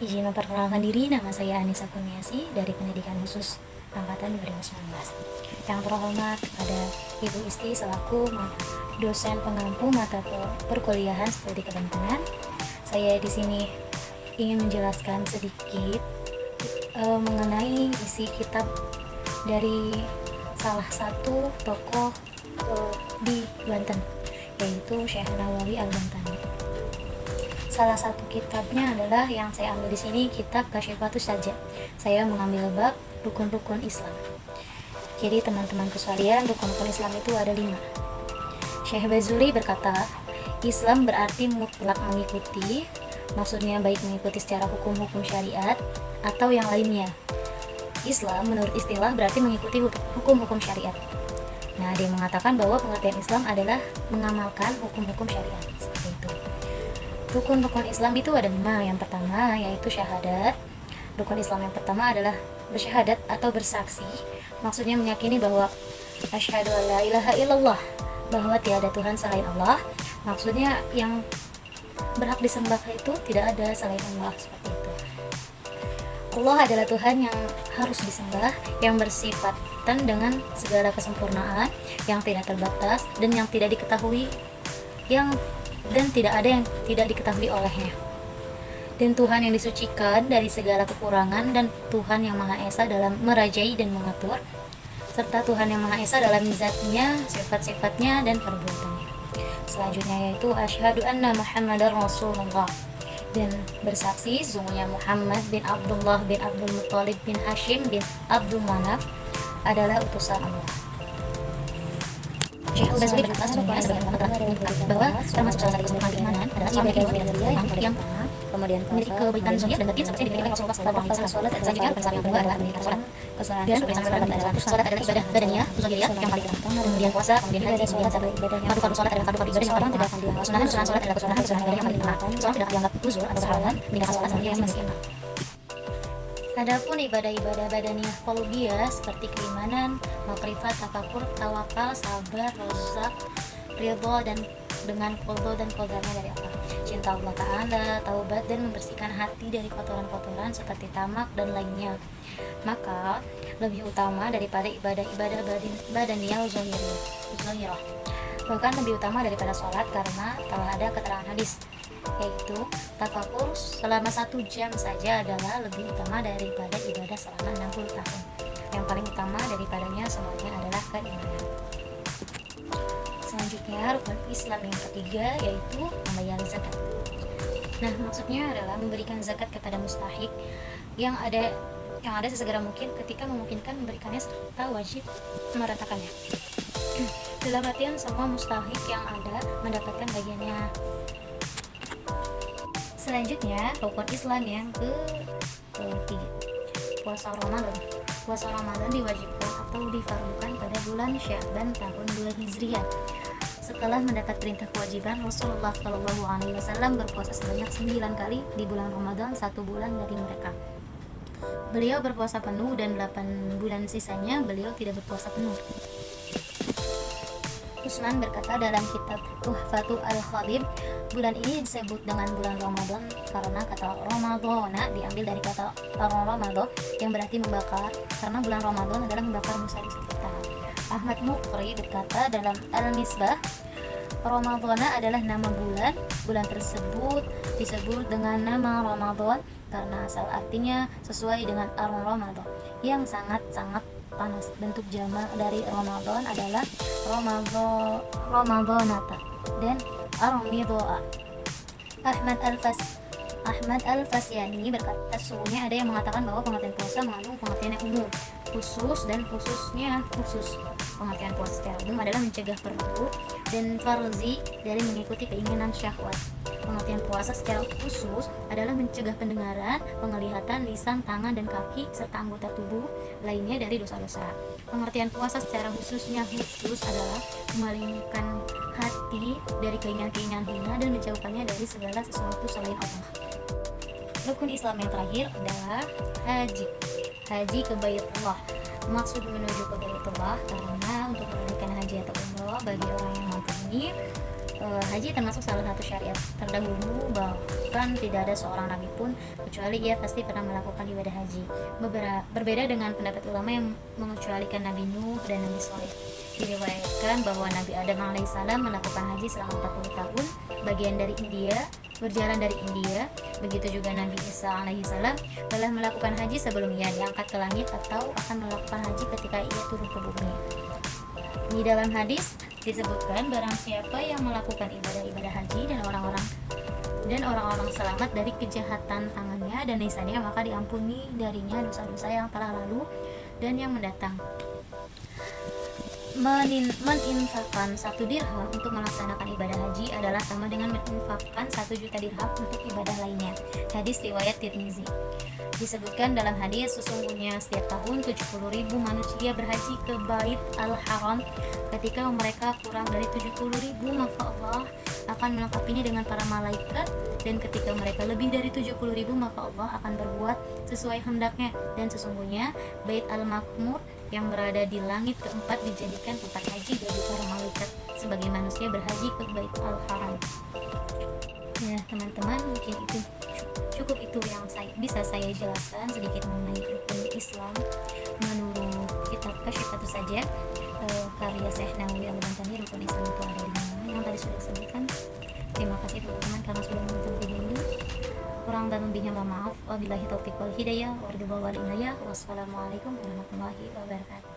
Izin memperkenalkan diri, nama saya Anissa Kurniasi dari Pendidikan Khusus Angkatan 2019. Yang terhormat kepada Ibu Isti selaku dosen pengampu mata perkuliahan studi kebencanaan. Saya di sini ingin menjelaskan sedikit mengenai isi kitab dari salah satu tokoh di Banten, yaitu Syekh Nawawi Al-Bantani. Salah satu kitabnya adalah yang saya ambil di sini, kitab Kasyifatus Sajjah. Saya mengambil bab rukun-rukun Islam. Jadi teman-temanku sekalian, rukun-rukun Islam itu ada 5. Syekh Bazuri berkata, Islam berarti mutlak mengikuti, maksudnya baik mengikuti secara hukum-hukum syariat atau yang lainnya. Islam menurut istilah berarti mengikuti hukum-hukum syariat. Nah, dia mengatakan bahwa pengertian Islam adalah mengamalkan hukum-hukum syariat. Seperti itu. Rukun-rukun Islam itu ada 5. Yang pertama yaitu syahadat. Rukun Islam yang pertama adalah bersyahadat atau bersaksi. Maksudnya meyakini bahwa asyhadu alla ilaha illallah, bahwa tiada Tuhan selain Allah. Maksudnya yang berhak disembah itu tidak ada selain Allah, seperti itu. Allah adalah Tuhan yang harus disembah, yang bersifatan dengan segala kesempurnaan, yang tidak terbatas dan yang tidak diketahui, dan tidak ada yang tidak diketahui olehnya. Dan Tuhan yang disucikan dari segala kekurangan, dan Tuhan yang Maha Esa dalam merajai dan mengatur, serta Tuhan yang Maha Esa dalam zatnya, sifat-sifatnya, dan perbuatannya. Selanjutnya yaitu asyhadu anna Muhammadar Rasulullah, dan bersaksi sesungguhnya Muhammad bin Abdullah bin Abdul Muttalib bin Hashim bin Abdul Manaf adalah utusan Allah. Syekh Al-Bazuri berkata sesungguhnya sebagaimana telah disebutkan bahwa termasuk salah satu kesempurnaan keimanan adalah sebagai yang kemudian memiliki kebaikan zahir dan batin seperti diberikan Rasulullah sallallahu alaihi wasallam. Selanjutnya rukun yang kedua adalah mendirikan salat. Dan rukun adalah salat adalah ibadah badaniyah zahiriyah yang paling utama. Kemudian puasa, kemudian haji, kemudian zakat. Fardu salat adalah fardu ibadah yang paling utama. Sunnah salat adalah sunnah ibadah yang paling utama. Salat tidak dianggap uzur atau halangan meninggalkan salat yang masih utama. Adapun ibadah-ibadah badaniyah qalbiyah seperti keimanan, makrifat, tafakur, tawakal, sabar, rozak, ridha, dan dengan qadha dan qadarnya dari Allah, cinta Allah Ta'ala, taubat, dan membersihkan hati dari kotoran-kotoran seperti tamak dan lainnya, maka lebih utama daripada ibadah-ibadah badaniyah zahirah, bahkan lebih utama daripada sholat, karena telah ada keterangan hadis, yaitu tafakur selama 1 jam saja adalah lebih utama daripada ibadah selama 60 tahun. Yang paling utama daripadanya semuanya adalah keimanan. Selanjutnya rukun Islam yang ketiga yaitu membayar zakat. Nah, maksudnya adalah memberikan zakat kepada mustahik yang ada sesegera mungkin ketika memungkinkan memberikannya, serta wajib meratakannya. Dalam artian semua mustahik yang ada mendapatkan bagiannya. Selanjutnya rukun Islam yang ketiga, puasa Ramadan. Puasa Ramadan diwajibkan atau difardukan pada bulan Sya'ban tahun 2 Hijriah. Setelah mendapat perintah kewajiban, Rasulullah Shallallahu Alaihi Wasallam berpuasa sebanyak 9 kali di bulan Ramadan, 1 bulan dari mereka. Beliau berpuasa penuh dan 8 bulan sisanya beliau tidak berpuasa penuh. Utsman berkata dalam kitab Tuhfatul Al-Khabib, bulan ini disebut dengan bulan Ramadan karena kata Ramadhana diambil dari kata Ramadan yang berarti membakar, karena bulan Ramadan adalah membakar dosa-dosa kita. Ahmad Muqri berkata dalam Al-Misbah, Ramadhana adalah nama bulan tersebut disebut dengan nama Ramadan karena asal artinya sesuai dengan Ar-Ramadan yang sangat-sangat panas. Bentuk jamak dari Ramadan adalah Ramadanata dan Ar-Midha. Ahmad Al-Fasyani berkata sesungguhnya ada yang mengatakan bahwa pengertian puasa mengandung pengertian yang umum, khusus. Pengertian puasa secara umum adalah mencegah fardu dan farzi dari mengikuti keinginan syahwat. Pengertian puasa secara khusus adalah mencegah pendengaran, penglihatan, lisan, tangan, dan kaki serta anggota tubuh lainnya dari dosa-dosa. Pengertian puasa secara khusus adalah memalingkan hati dari keinginan-keinginan hina dan menjauhkannya dari segala sesuatu selain Allah. Rukun Islam yang terakhir adalah haji ke Baitullah. Maksud menuju ke Baitullah karena untuk menunaikan haji atau umrah bagi orang yang mampu ini haji termasuk salah satu syariat terdahulu, bahkan tidak ada seorang nabi pun kecuali ia pasti pernah melakukan ibadah haji. Berbeda dengan pendapat ulama yang mengecualikan Nabi Nuh dan Nabi Soleh. Diriwayatkan bahwa Nabi Adam alaihissalam melakukan haji selama 40 tahun, bagian dari India, berjalan dari India. Begitu juga Nabi Isa alaihissalam telah melakukan haji sebelum ia diangkat ke langit atau akan melakukan haji ketika ia turun ke bumi. Di dalam hadis disebutkan barang siapa yang melakukan ibadah-ibadah haji dan orang-orang selamat dari kejahatan tangannya dan lisannya, maka diampuni darinya dosa-dosa yang telah lalu dan yang mendatang. Meninfakkan 1 dirham untuk melaksanakan ibadah haji adalah sama dengan meninfakkan 1 juta dirham untuk ibadah lainnya. Hadis riwayat Tirmizi. Disebutkan dalam hadis, sesungguhnya setiap tahun 70.000 manusia berhaji ke Bait Al-Haram. Ketika mereka kurang dari 70.000, maka Allah akan melengkapinya dengan para malaikat, dan ketika mereka lebih dari 70.000, maka Allah akan berbuat sesuai hendaknya. Dan sesungguhnya Bait Al-Makmur yang berada di langit keempat dijadikan tempat haji bagi para malaikat sebagai manusia berhaji ke Bait Al-Haram. Ya teman-teman, mungkin cukup itu yang bisa saya jelaskan sedikit mengenai rukun Islam menurut kitab Kasyifatu Sajjah karya Syekh Nawawi Al-Bantani. Rukun Islam itu ada di mana yang tadi sudah disebutkan. Terima kasih teman-teman karena sudah menonton video ini. Kurang dan lebihnya mohon maaf. Wabillahi taufiq wal hidayah, wassalamualaikum warahmatullahi wabarakatuh.